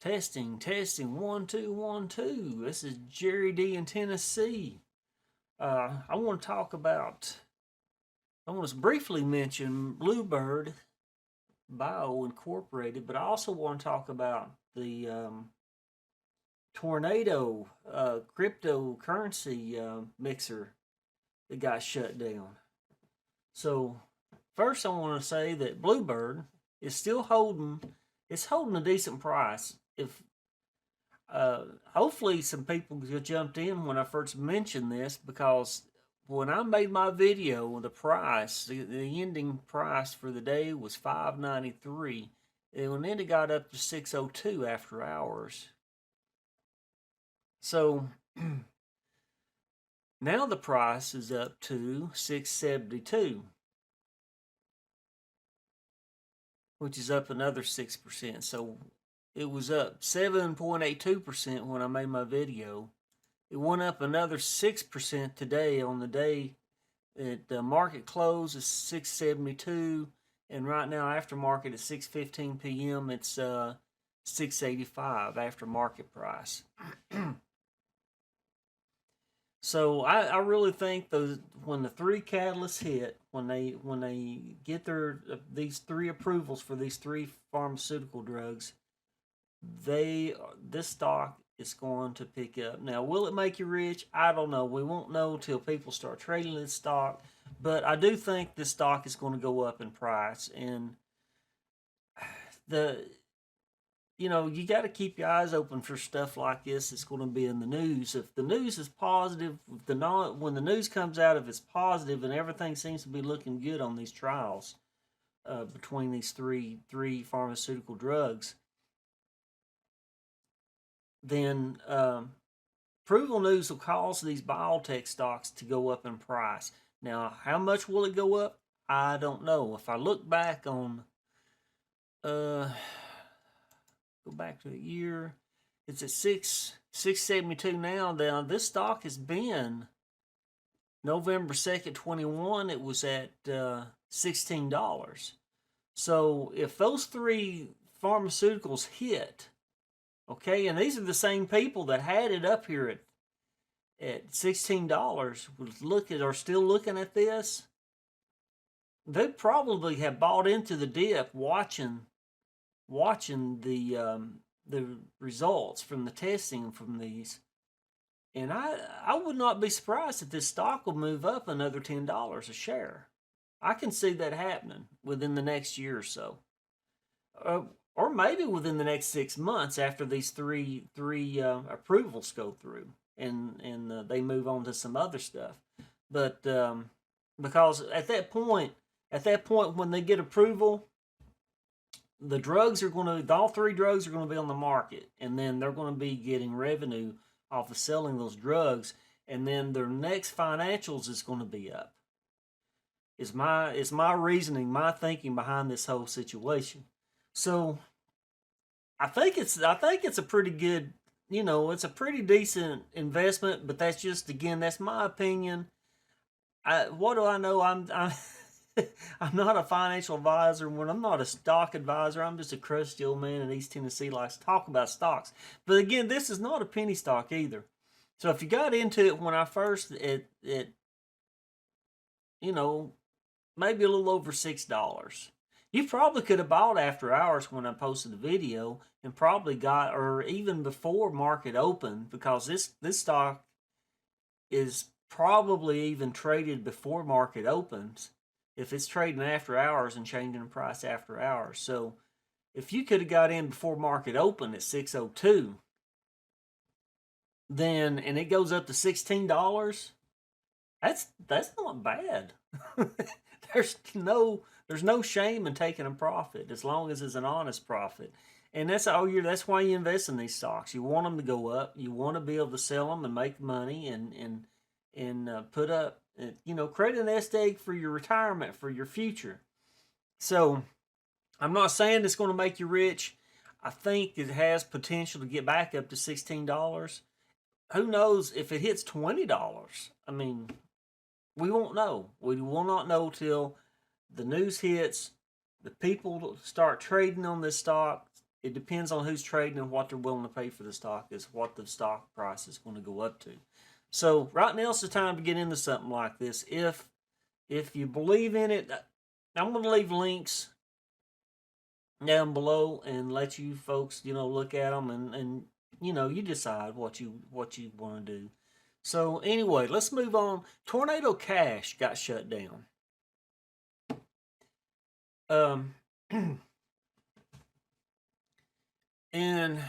Testing, testing, 1, 2, 1, 2. This is Jerry D in Tennessee. I want to briefly mention Bluebird Bio Incorporated, but I also want to talk about the Tornado cryptocurrency mixer that got shut down. So, first I want to say that Bluebird is still holding a decent price. If hopefully some people jumped in when I first mentioned this, because when I made my video, the ending price for the day was $5.93, and then it got up to $6.02 after hours. So now the price is up to $6.72, which is up another 6%. So it was up 7.82% when I made my video. It went up another 6% today on the day that the market close is $6.72, and right now after market at 6:15 p.m. it's $6.85 after market price. So I really think when the three catalysts hit, when they get these three approvals for these three pharmaceutical drugs, this stock is going to pick up. Now, will it make you rich? I don't know. We won't know till people start trading this stock, but I do think this stock is going to go up in price. And you got to keep your eyes open for stuff like this that's going to be in the news. If the news is positive, when the news comes out, if it's positive and everything seems to be looking good on these trials between these three pharmaceutical drugs, then approval news will cause these biotech stocks to go up in price. Now, how much will it go up? I don't know. If I look back on, go back to the year, it's at $6.72 now. Now, this stock has been November 2nd, 21. It was at $16. So if those three pharmaceuticals hit, okay, and these are the same people that had it up here at $16, are still looking at this. They probably have bought into the dip, watching the results from the testing from these, and I would not be surprised if this stock will move up another $10 a share. I can see that happening within the next year or so. Or maybe within the next 6 months after these three approvals go through and they move on to some other stuff. But because at that point when they get approval, all three drugs are going to be on the market, and then they're going to be getting revenue off of selling those drugs, and then their next financials is going to be up. It's my reasoning, my thinking behind this whole situation. So I think it's a pretty good, it's a pretty decent investment, but that's my opinion. What do I know? I'm I'm not a financial advisor. When I'm not a stock advisor, I'm just a crusty old man in East Tennessee likes to talk about stocks. But again, this is not a penny stock either. So if you got into it when I first maybe a little over $6. You probably could have bought after hours when I posted the video, and probably got, or even before market open, because this stock is probably even traded before market opens, if it's trading after hours and changing the price after hours. So if you could have got in before market open at 602, then, and it goes up to $16, that's not bad. There's no shame in taking a profit, as long as it's an honest profit. And that's why you invest in these stocks. You want them to go up. You want to be able to sell them and make money and put up, create a nest egg for your retirement, for your future. So I'm not saying it's going to make you rich. I think it has potential to get back up to $16. Who knows if it hits $20? I mean, we won't know. We will not know till the news hits, the people start trading on this stock, It depends on who's trading and what they're willing to pay for the stock is what the stock price is going to go up to. So right now is the time to get into something like this. If you believe in it, I'm going to leave links down below and let you folks, look at them and you decide what you want to do. So anyway, let's move on. Tornado Cash got shut down. And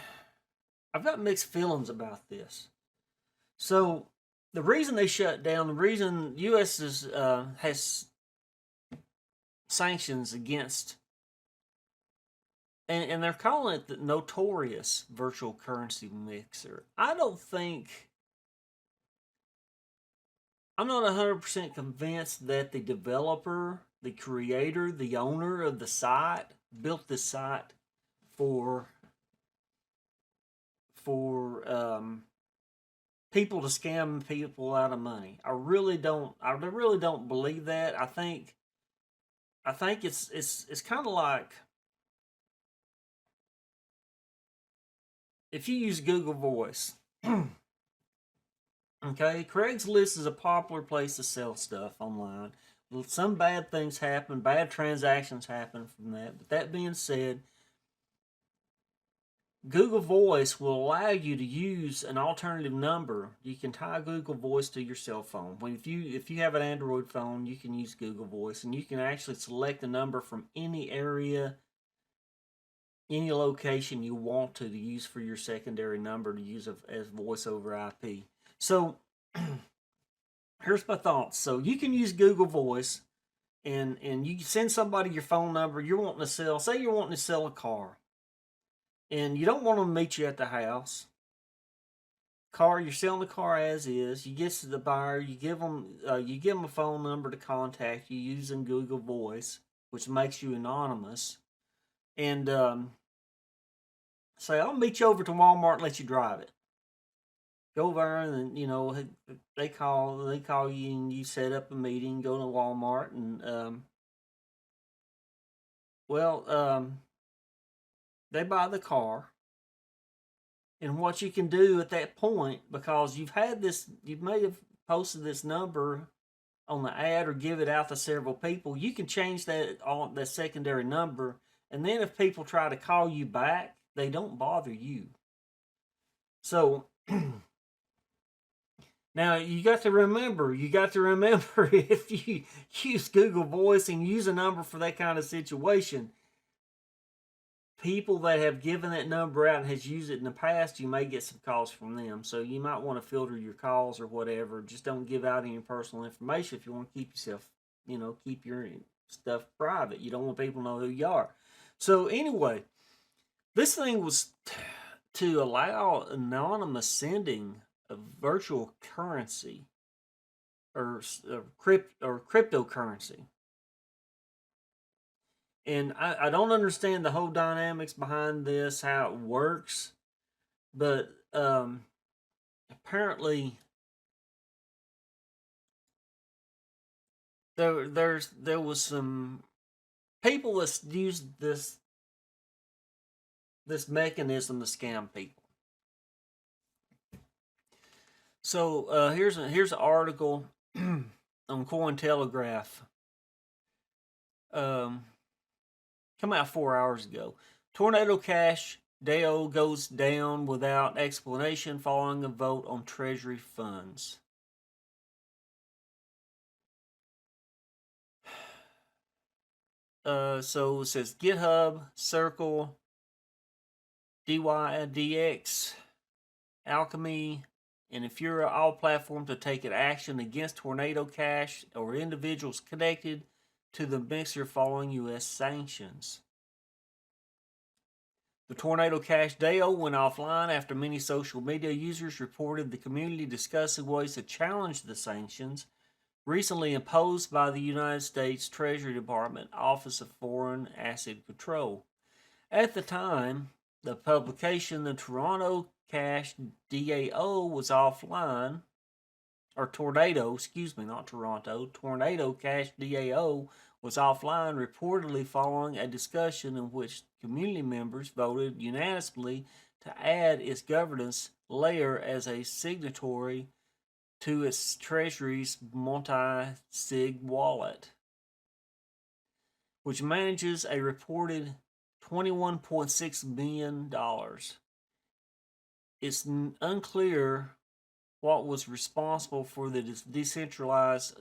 I've got mixed feelings about this. So the reason they shut down, the reason U.S. has sanctions against, and they're calling it the notorious virtual currency mixer. I'm not 100% convinced that the developer, the creator, the owner of the site built this site for people to scam people out of money. I really don't believe that. I think it's kind of like if you use Google Voice. Okay, Craigslist is a popular place to sell stuff online. Some bad things happen, bad transactions happen from that. But that being said, Google Voice will allow you to use an alternative number. You can tie Google Voice to your cell phone. If you have an Android phone, you can use Google Voice, and you can actually select a number from any area, any location you want to use for your secondary number to use as voice over IP. So here's my thoughts. So you can use Google Voice, and you can send somebody your phone number. You're wanting to sell. Say you're wanting to sell a car, and you don't want them to meet you at the house. You're selling the car as is. You get to the buyer. You give them a phone number to contact you using Google Voice, which makes you anonymous, and say, I'll meet you over to Walmart and let you drive it. Go over and they call you and you set up a meeting. Go to Walmart and they buy the car. And what you can do at that point, because you may have posted this number on the ad or give it out to several people. You can change that secondary number, and then if people try to call you back, they don't bother you. So. Now, you got to remember, if you use Google Voice and use a number for that kind of situation, people that have given that number out and has used it in the past, you may get some calls from them. So you might want to filter your calls or whatever. Just don't give out any personal information if you want to keep yourself, keep your stuff private. You don't want people to know who you are. So anyway, this thing was to allow anonymous sending of virtual currency or cryptocurrency. And I don't understand the whole dynamics behind this, how it works, but apparently there was some people that used this mechanism to scam people. So here's an article on Cointelegraph. Come out 4 hours ago. Tornado Cash DAO goes down without explanation following a vote on Treasury funds. So it says GitHub, Circle, DYDX, Alchemy, and Infura all platforms are taking action against Tornado Cash or individuals connected to the mixer following U.S. sanctions. The Tornado Cash DAO went offline after many social media users reported the community discussing ways to challenge the sanctions recently imposed by the United States Treasury Department Office of Foreign Asset Control. At the time, the publication, the Toronto Cash DAO was offline, or Tornado, not Toronto, Tornado Cash DAO was offline, reportedly following a discussion in which community members voted unanimously to add its governance layer as a signatory to its treasury's multi-sig wallet, which manages a reported $21.6 million. It's unclear what was responsible for the decentralized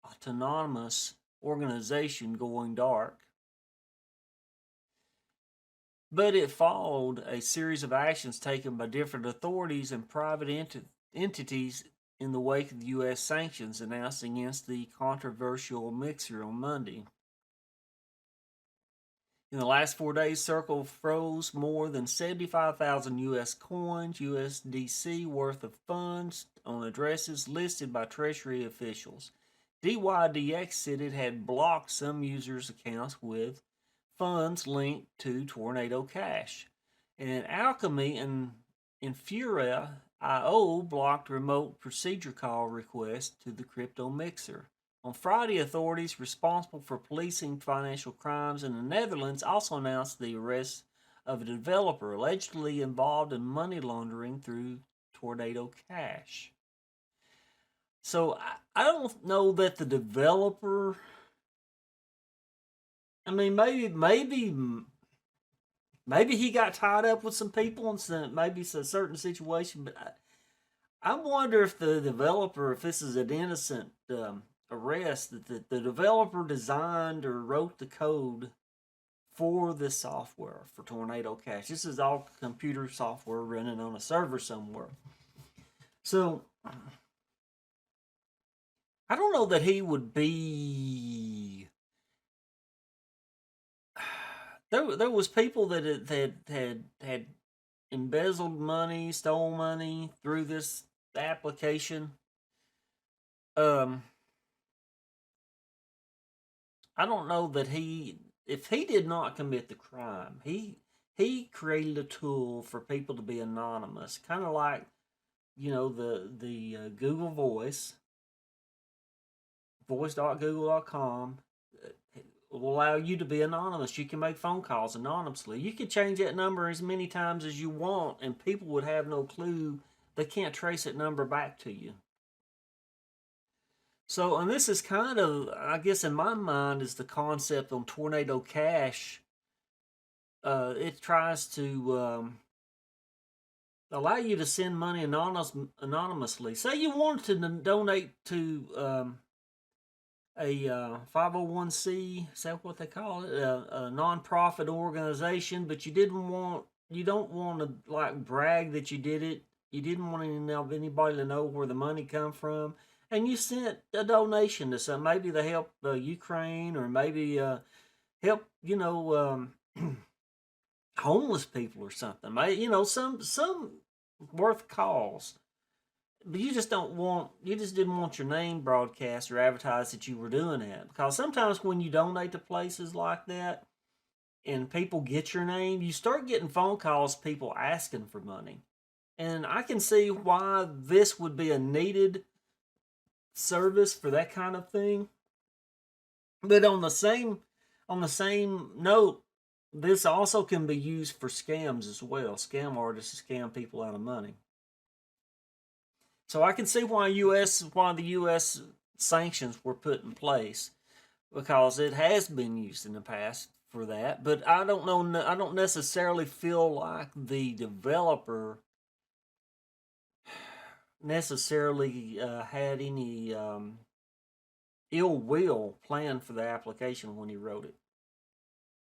autonomous organization going dark. But it followed a series of actions taken by different authorities and private entities in the wake of the U.S. sanctions announced against the controversial mixer on Monday. In the last 4 days, Circle froze more than 75,000 U.S. coins, USDC worth of funds on addresses listed by Treasury officials. DYDX said it had blocked some users' accounts with funds linked to Tornado Cash. And Alchemy and Infura.io blocked remote procedure call requests to the crypto mixer. On Friday, authorities responsible for policing financial crimes in the Netherlands also announced the arrest of a developer allegedly involved in money laundering through Tornado Cash. So I don't know that the developer, I mean, maybe he got tied up with some people and maybe it's a certain situation, but I wonder if the developer, if this is an innocent arrest, that the developer designed or wrote the code for this software for Tornado Cash. This is all computer software running on a server somewhere. So I don't know that he would be. There was people that had embezzled money, stole money through this application. I don't know that if he did not commit the crime, he created a tool for people to be anonymous, kind of like, the Google voice.google.com will allow you to be anonymous. You can make phone calls anonymously. You can change that number as many times as you want, and people would have no clue. They can't trace that number back to you. So, and this is kind of, I guess in my mind, is the concept on Tornado Cash. It tries to allow you to send money anonymously. Say you wanted to donate to a 501c, is that what they call it? A nonprofit organization, but you don't want to like brag that you did it. You didn't want anybody to know where the money come from. And you sent a donation to some, maybe to help Ukraine, or maybe help, homeless people or something. Some worth cause. But you just didn't want your name broadcast or advertised that you were doing that. Because sometimes when you donate to places like that and people get your name, you start getting phone calls, people asking for money. And I can see why this would be a needed service for that kind of thing. But on the same note, this also can be used for scams as well. Scam artists scam people out of money. So I can see why the U.S. sanctions were put in place, because it has been used in the past for that. But I don't necessarily feel like the developer necessarily had any ill will planned for the application when he wrote it.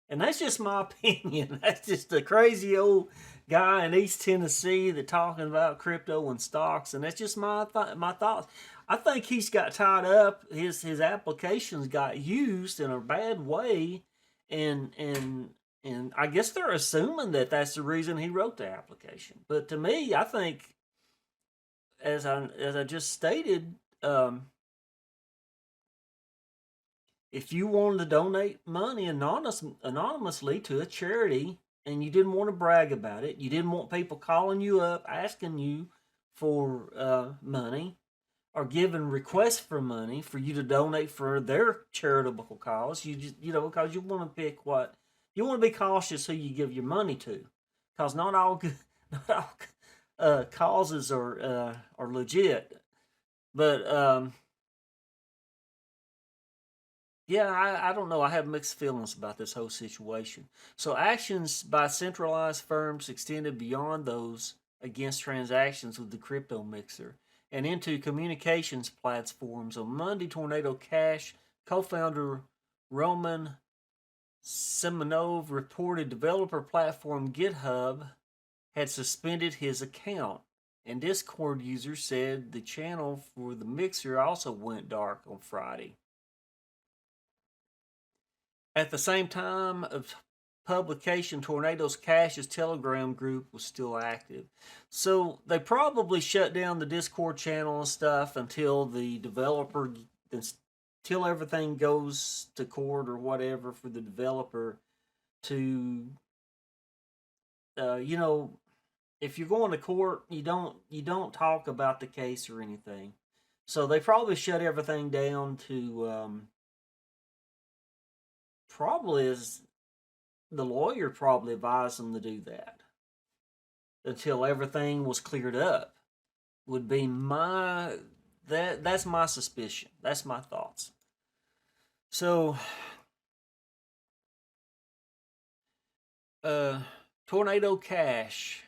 And that's just my opinion. That's just a crazy old guy in East Tennessee that talking about crypto and stocks, and that's just my thoughts. I think he's got tied up. His applications got used in a bad way, and I guess they're assuming that that's the reason he wrote the application. But to me, I think, as I just stated, if you wanted to donate money anonymously to a charity and you didn't want to brag about it, you didn't want people calling you up asking you for money, are giving requests for money for you to donate for their charitable cause. You just, because you want to pick what you want to be cautious who you give your money to, because not all not all causes are legit. But yeah, I don't know. I have mixed feelings about this whole situation. So actions by centralized firms extended beyond those against transactions with the crypto mixer and into communications platforms. On Monday, Tornado Cash co-founder Roman Semenov reported developer platform GitHub had suspended his account. And Discord users said the channel for the mixer also went dark on Friday. At the same time of publication, Tornado's Cash's Telegram group was still active. So they probably shut down the Discord channel and stuff until the developer, until everything goes to court or whatever for the developer to, if you're going to court, you don't talk about the case or anything. So they probably shut everything down to probably is the lawyer probably advised them to do that until everything was cleared up. Would be that's my suspicion. That's my thoughts. So Tornado Cash.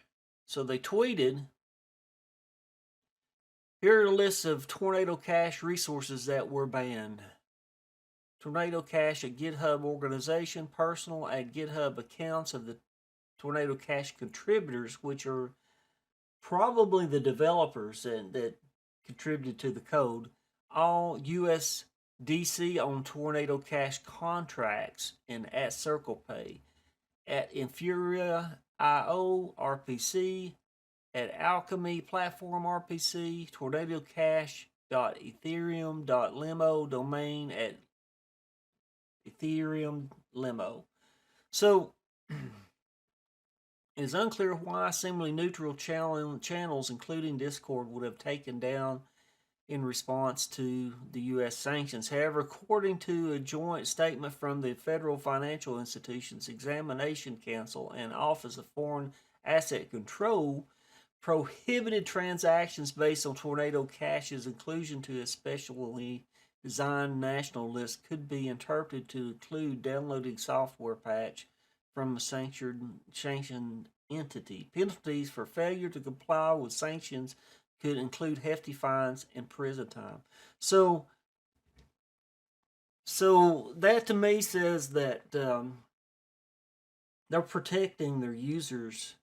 So they tweeted, here are the lists of Tornado Cash resources that were banned. Tornado Cash at GitHub organization, personal at GitHub accounts of the Tornado Cash contributors, which are probably the developers that contributed to the code, all USDC on Tornado Cash contracts and at CirclePay, at Infuria IO RPC, at Alchemy Platform RPC, Tornado Cash.ethereum.limo domain at Ethereum Limo. So it is unclear why seemingly neutral channels, including Discord, would have taken down in response to the U.S. sanctions. However, according to a joint statement from the Federal Financial Institutions Examination Council and Office of Foreign Asset Control, prohibited transactions based on Tornado Cash's inclusion to a specially designed national list could be interpreted to include downloading software patch from a sanctioned entity. Penalties for failure to comply with sanctions could include hefty fines and prison time. So that to me says that they're protecting their users.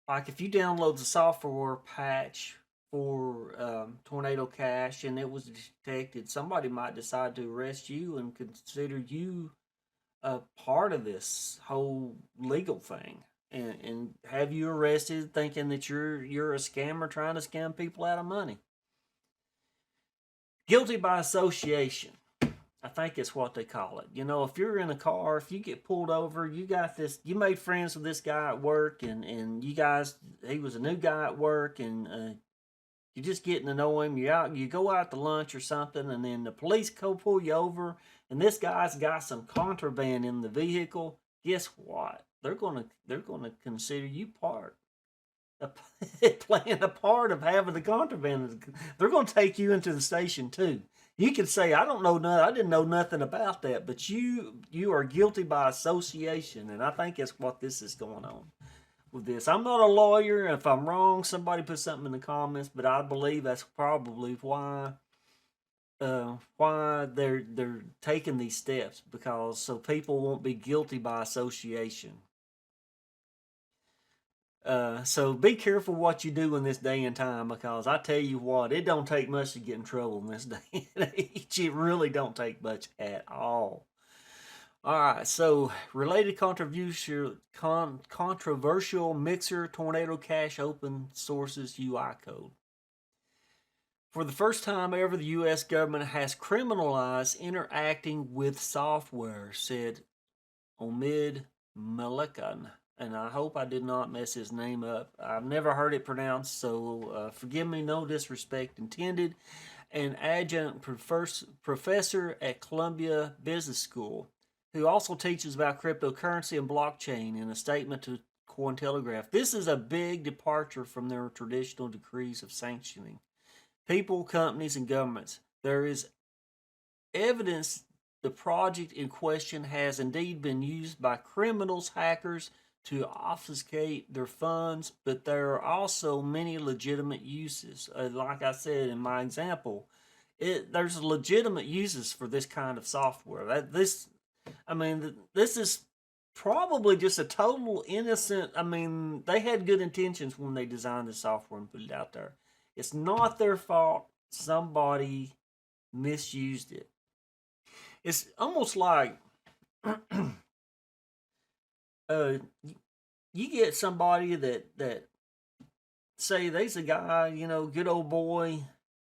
Like if you download the software patch for Tornado Cash and it was detected, somebody might decide to arrest you and consider you a part of this whole legal thing and have you arrested thinking that you're a scammer trying to scam people out of money. Guilty by association, I think it's what they call it. If you're in a car, if you get pulled over, you made friends with this guy at work and he was a new guy at work and you're just getting to know him. You go out to lunch or something, and then the police pull you over, and this guy's got some contraband in the vehicle. Guess what? They're gonna consider you playing a part of having the contraband. They're gonna take you into the station too. You could say, I didn't know nothing about that, but you are guilty by association, and I think that's what this is going on with this. I'm not a lawyer. If I'm wrong, somebody put something in the comments, but I believe that's probably why they're taking these steps, because so people won't be guilty by association. So be careful what you do in this day and time, because I tell you what, it don't take much to get in trouble in this day and age. It really don't take much at all. All right, so related controversial mixer Tornado Cash open sources UI code. For the first time ever, the U.S. government has criminalized interacting with software, said Omid Malekan, and I hope I did not mess his name up. I've never heard it pronounced, so forgive me, no disrespect intended. An adjunct professor at Columbia Business School, who also teaches about cryptocurrency and blockchain in a statement to Cointelegraph. This is a big departure from their traditional decrees of sanctioning people, companies, and governments. There is evidence the project in question has indeed been used by criminals, hackers, to obfuscate their funds, but there are also many legitimate uses. Like I said in my example, there's legitimate uses for this kind of software. This is probably just a total innocent. I mean, they had good intentions when they designed the software and put it out there. It's not their fault. Somebody misused it. It's almost like you get somebody that say there's a guy, good old boy,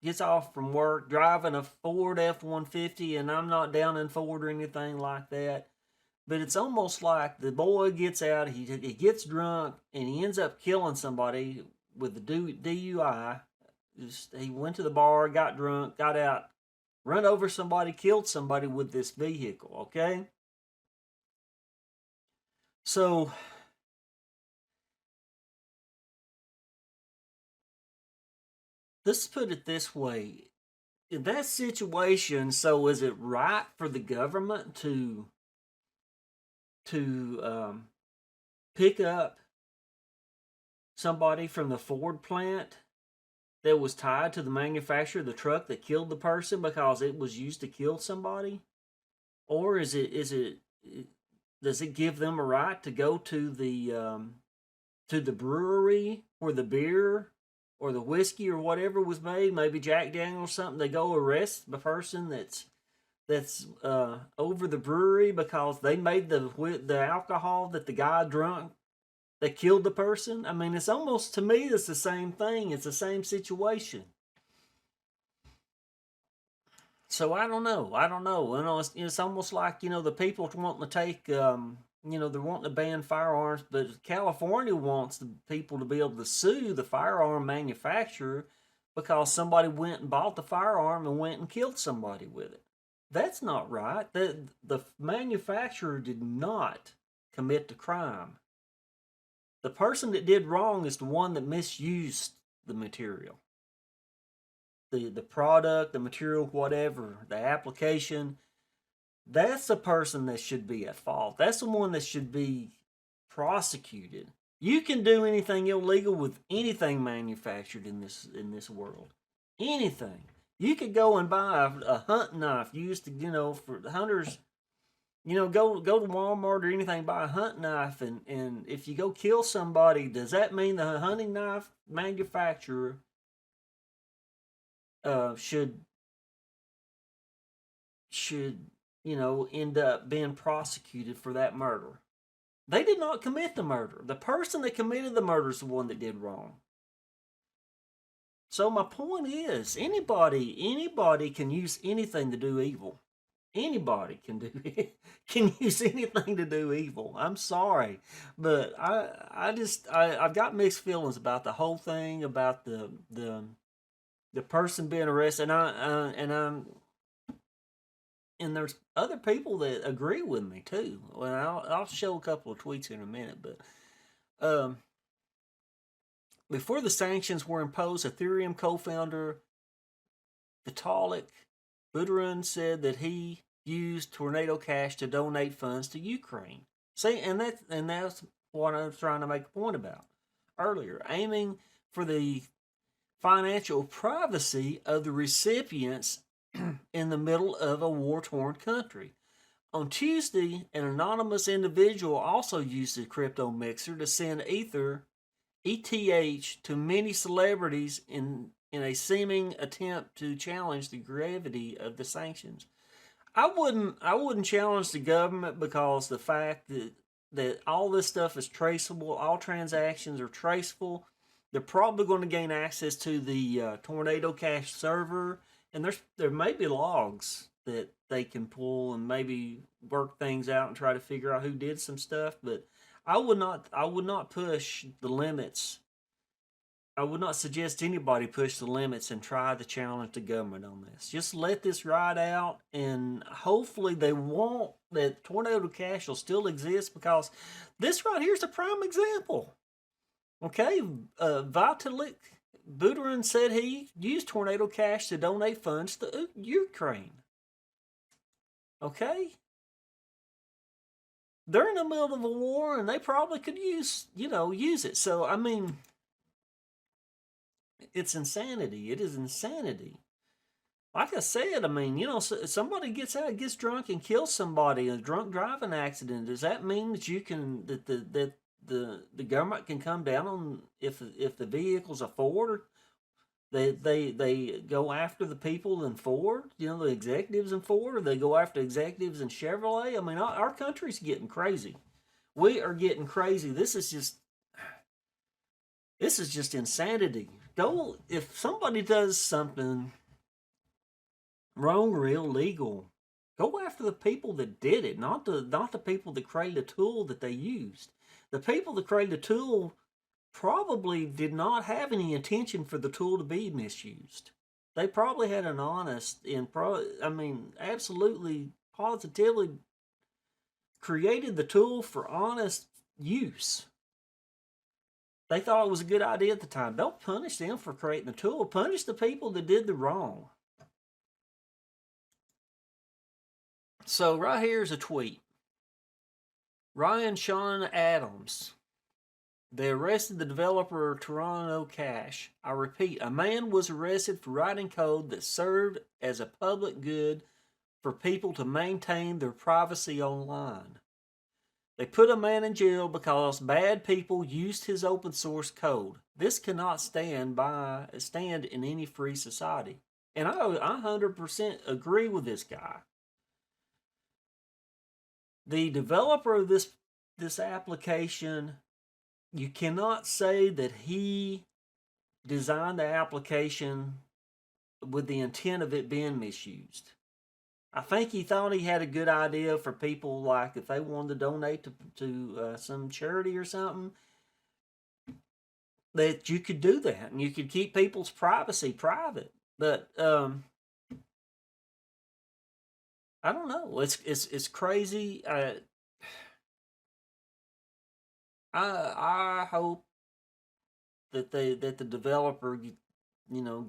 gets off from work driving a Ford F-150, and I'm not down in Ford or anything like that, but it's almost like the boy gets out, he gets drunk, and he ends up killing somebody with the DUI. He went to the bar, got drunk, got out, run over somebody, killed somebody with this vehicle, okay? So, let's put it this way. In that situation, so is it right for the government to pick up somebody from the Ford plant that was tied to the manufacturer of the truck that killed the person because it was used to kill somebody? Or does it give them a right to go to the brewery where the beer or the whiskey or whatever was made, maybe Jack Daniels or something? They go arrest the person that's over the brewery because they made the alcohol that the guy drunk that killed the person. I mean, it's almost, to me, it's the same thing. It's the same situation. So I don't know. It's almost like, the people wanting to take, they're wanting to ban firearms, but California wants the people to be able to sue the firearm manufacturer because somebody went and bought the firearm and went and killed somebody with it. That's not right. The manufacturer did not commit the crime. The person that did wrong is the one that misused the material. The product, the material, whatever, the application, that's the person that should be at fault. That's the one that should be prosecuted. You can do anything illegal with anything manufactured in this world. Anything. You could go and buy a hunting knife used to, for hunters. Go to Walmart or anything, buy a hunting knife, and if you go kill somebody, does that mean the hunting knife manufacturer should end up being prosecuted for that murder? They did not commit the murder. The person that committed the murder is the one that did wrong. So my point is, anybody can use anything to do evil. Anybody can use anything to do evil. I'm sorry, but I've got mixed feelings about the whole thing, about the person being arrested, and there's other people that agree with me too. Well, I'll show a couple of tweets in a minute, but before the sanctions were imposed, Ethereum co-founder Vitalik Buterin said that he used Tornado Cash to donate funds to Ukraine. See, and that's what I was trying to make a point about earlier, aiming for the financial privacy of the recipients in the middle of a war-torn country. On Tuesday, an anonymous individual also used the crypto mixer to send ETH to many celebrities in a seeming attempt to challenge the gravity of the sanctions. I wouldn't challenge the government because the fact that all this stuff is traceable, all transactions are traceable. They're probably going to gain access to the Tornado Cash server, and there may be logs that they can pull and maybe work things out and try to figure out who did some stuff. But I would not push the limits. I would not suggest anybody push the limits and try to challenge the government on this. Just let this ride out, and hopefully they won't. That Tornado Cash will still exist, because this right here is a prime example. Okay, Vitalik Buterin said he used Tornado Cash to donate funds to Ukraine. Okay, they're in the middle of a war, and they probably could use it. So I mean, it's insanity. It is insanity. Like I said, I mean, somebody gets out, gets drunk, and kills somebody in a drunk driving accident. Does that mean that the government can come down on if the vehicle's a Ford? They go after the people in Ford, the executives in Ford, or they go after executives in Chevrolet. I mean, our country's getting crazy. We are getting crazy. This is just insanity. If somebody does something wrong or illegal, go after the people that did it, not the people that created the tool that they used. The people that created the tool probably did not have any intention for the tool to be misused. They probably had an honest and absolutely positively created the tool for honest use. They thought it was a good idea at the time. Don't punish them for creating the tool. Punish the people that did the wrong. So right here is a tweet. Ryan Sean Adams. They arrested the developer of Tornado Cash. I repeat, a man was arrested for writing code that served as a public good for people to maintain their privacy online. They put a man in jail because bad people used his open source code. This cannot stand in any free society. And I 100% agree with this guy. The developer of this application, you cannot say that he designed the application with the intent of it being misused. I think he thought he had a good idea for people, like if they wanted to donate to some charity or something, that you could do that and you could keep people's privacy private. But I don't know. It's crazy. I hope that the developer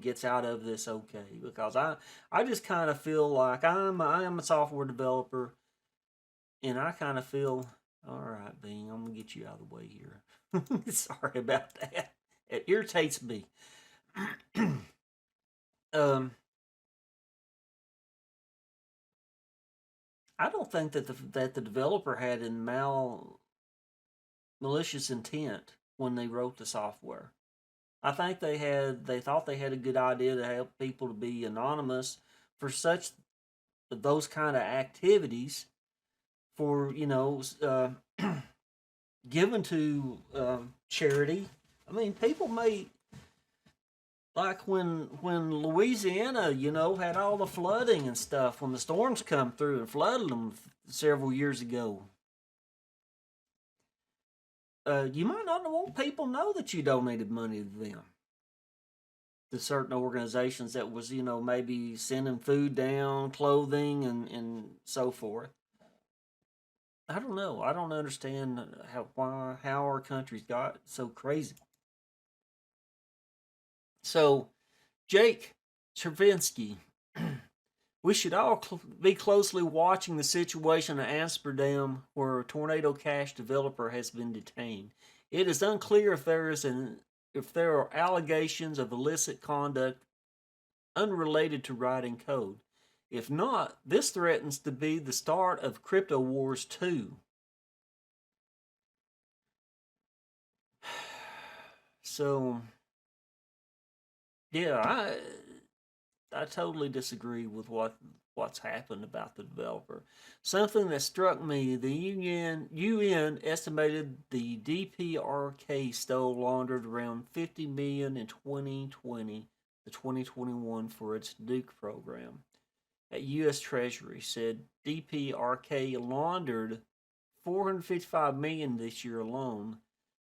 gets out of this okay, because I just kind of feel like I am a software developer, and I kind of feel, all right, Bing, I'm gonna get you out of the way here. Sorry about that. It irritates me. I don't think that the developer had in malicious intent when they wrote the software. I think they thought they had a good idea to help people to be anonymous for those kind of activities, for given to charity. I mean, people may, like when Louisiana, had all the flooding and stuff, when the storms come through and flooded them several years ago. You might not want people to know that you donated money to them, to certain organizations that was, maybe sending food down, clothing, and so forth. I don't know. I don't understand how our country's got so crazy. So, Jake Chervinsky, we should all be closely watching the situation in Amsterdam, where a Tornado Cash developer has been detained. It is unclear if there are allegations of illicit conduct unrelated to writing code. If not, this threatens to be the start of crypto wars too. So, yeah, I totally disagree with what's happened about the developer. Something that struck me: the UN estimated the DPRK laundered around $50 million in 2020 to 2021 for its nuke program. At U.S. Treasury said DPRK laundered $455 million this year alone.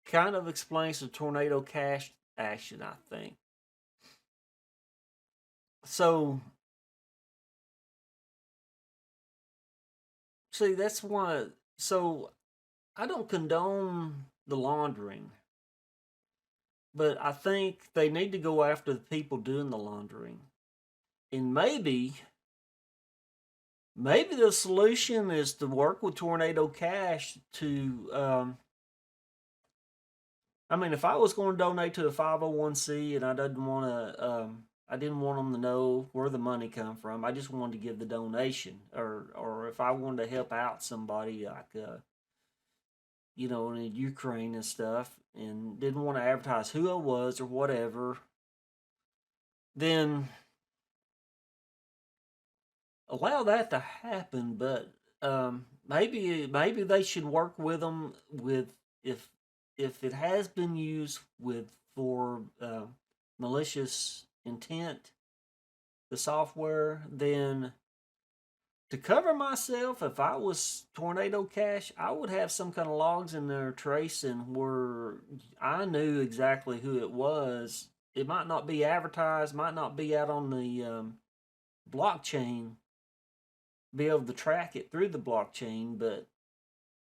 Kind of explains the tornado cash action, I think. So, see, that's why. So, I don't condone the laundering, but I think they need to go after the people doing the laundering. And maybe the solution is to work with Tornado Cash to, I mean, if I was going to donate to a 501c and I didn't want them to know where the money come from. I just wanted to give the donation, or if I wanted to help out somebody like, in Ukraine and stuff, and didn't want to advertise who I was or whatever, then allow that to happen. But maybe they should work with them with if it has been used for malicious intent, the software, then to cover myself, if I was Tornado Cash, I would have some kind of logs in there tracing where I knew exactly who it was. It might not be advertised, might not be out on the blockchain, be able to track it through the blockchain. But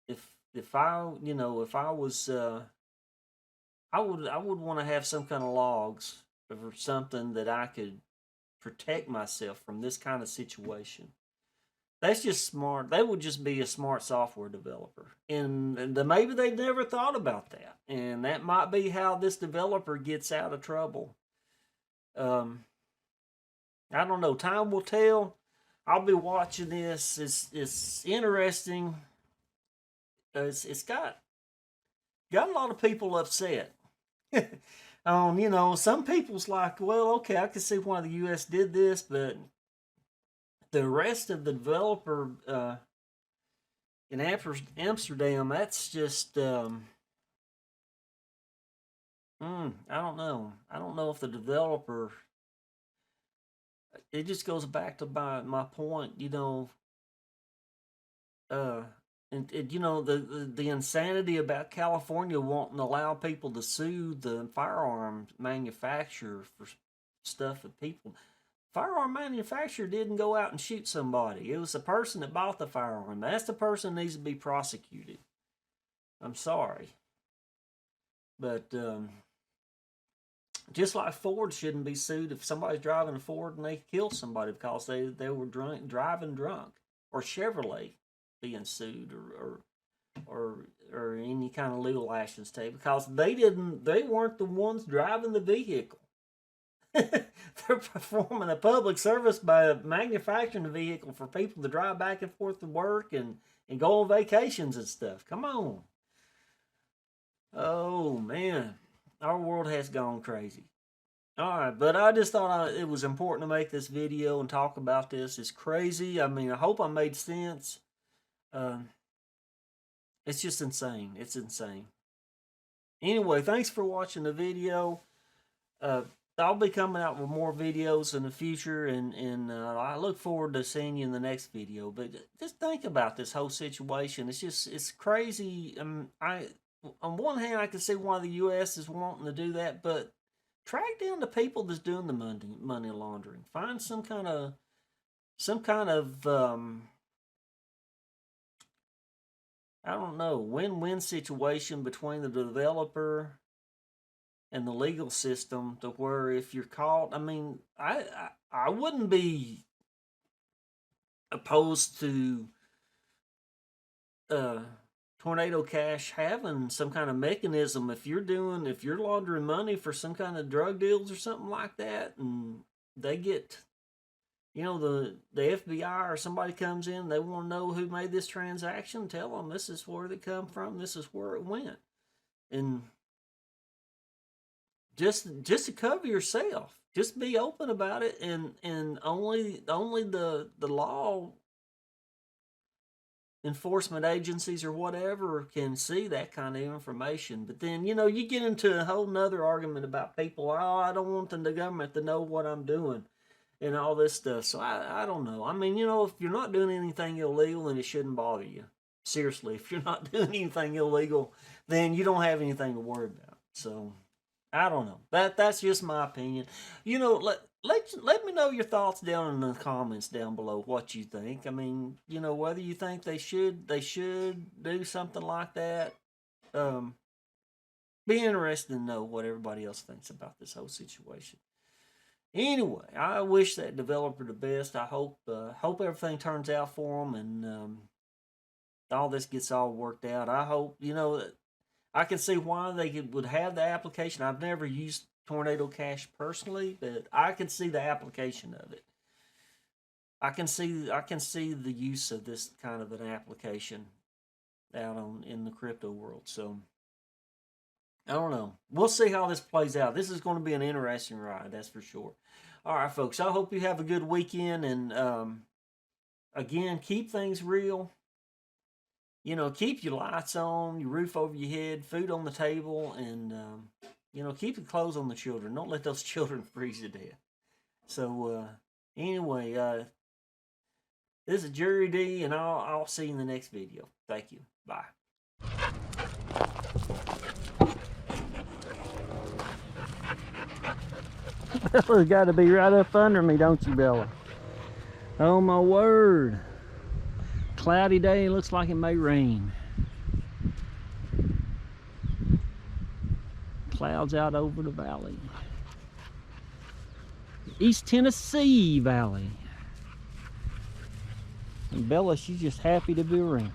if I was, I would want to have some kind of logs or something that I could protect myself from this kind of situation. That's just smart. They would just be a smart software developer. And maybe they never thought about that. And that might be how this developer gets out of trouble. I don't know. Time will tell. I'll be watching this. It's interesting. It's got a lot of people upset. Some people's like, well, okay, I can see why the U.S. did this, but the rest of the developer in Amsterdam, that's just, I don't know. I don't know if the developer, it just goes back to my point, the insanity about California wanting to allow people to sue the firearm manufacturer for stuff that people. Firearm manufacturer didn't go out and shoot somebody. It was the person that bought the firearm. That's the person that needs to be prosecuted. I'm sorry. But just like Ford shouldn't be sued if somebody's driving a Ford and they kill somebody because they were driving drunk. Or Chevrolet being sued or any kind of legal actions taken because they weren't the ones driving the vehicle. They're performing a public service by manufacturing a vehicle for people to drive back and forth to work and go on vacations and stuff. Come on. Oh, man. Our world has gone crazy. All right, but I just thought it was important to make this video and talk about this. It's crazy. I mean, I hope I made sense. It's just insane. It's insane. Anyway, thanks for watching the video. I'll be coming out with more videos in the future, and I look forward to seeing you in the next video. But just think about this whole situation. It's crazy. On one hand, I can see why the U.S. is wanting to do that, but track down the people that's doing the money laundering. Find some kind of I don't know, win-win situation between the developer and the legal system to where if you're caught, I mean, I wouldn't be opposed to Tornado Cash having some kind of mechanism if you're laundering money for some kind of drug deals or something like that, and they get, the FBI or somebody comes in, they want to know who made this transaction, tell them this is where they come from, this is where it went, and just to cover yourself, just be open about it, and only the law enforcement agencies or whatever can see that kind of information. But then, you get into a whole nother argument about people, I don't want the government to know what I'm doing and all this stuff. So I don't know. I mean, if you're not doing anything illegal, then it shouldn't bother you. seriously, if you're not doing anything illegal, then you don't have anything to worry about. So I don't know. That's just my opinion. You know, let me know your thoughts down in the comments down below. What you think. I mean, you know, whether you think they should do something like that. Be interested to know what everybody else thinks about this whole situation. Anyway, I wish that developer the best. I hope everything turns out for them, and all this gets all worked out. I hope, you know, I can see why they would have the application. I've never used Tornado Cash personally, but I can see the application of it. I can see the use of this kind of an application out in the crypto world. So I don't know. We'll see how this plays out. This is going to be an interesting ride, that's for sure. All right, folks. I hope you have a good weekend, and again, keep things real. You know, keep your lights on, your roof over your head, food on the table, and you know, keep your clothes on the children. Don't let those children freeze to death. So anyway, this is Jerry D, and I'll see you in the next video. Thank you. Bye. Bella's got to be right up under me, don't you, Bella? Oh my word. Cloudy day, looks like it may rain. Clouds out over the valley. East Tennessee Valley. And Bella, she's just happy to be around.